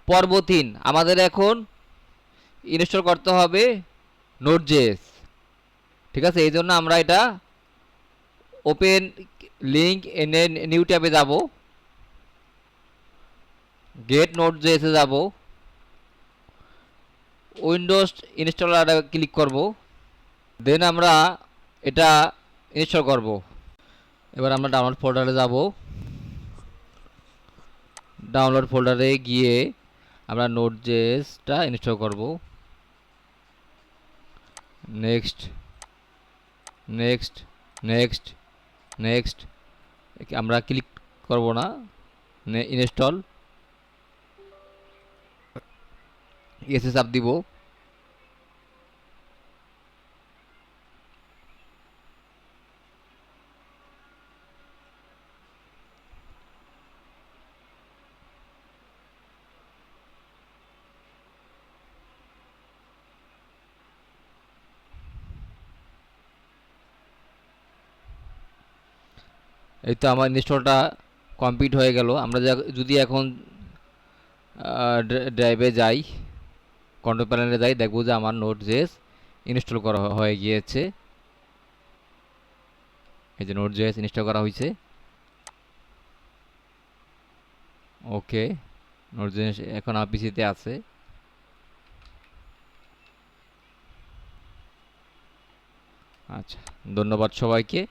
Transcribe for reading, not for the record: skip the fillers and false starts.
পর্ব 3 আমাদের এখন ইনস্টল করতে হবে নোড.জেএস। ঠিক আছে, এই জন্য আমরা এটা ওপেন লিঙ্ক এনে নিউ ট্যাবে যাব, গেট নোড.জেএস এ যাব, উইন্ডোজ ইনস্টলার ক্লিক করব, দেন আমরা এটা ইনস্টল করব। এবার আমরা ডাউনলোড ফোল্ডারে যাব, ডাউনলোড ফোল্ডারে গিয়ে আমরা নোড.জেএসটা ইনস্টল করব। নেক্সট নেক্সট নেক্সট নেক্সট আমরা ক্লিক করব না, ইনস্টল এসে চাপ দিব। এই তো আমার ইনস্টলটা কমপ্লিট হয়ে গেল। আমরা যদি এখন ড্রাইভে যাই, কন্ট্রোল প্যানেলে যাই, দেখব যে আমার নোড.জেএস ইনস্টল করা হয়ে গিয়েছে। এই যে নোড.জেএস ইনস্টল করা হয়েছে। ওকে, নোড.জেএস এখন আমার পিসিতে আছে। আচ্ছা, ধন্যবাদ সবাইকে।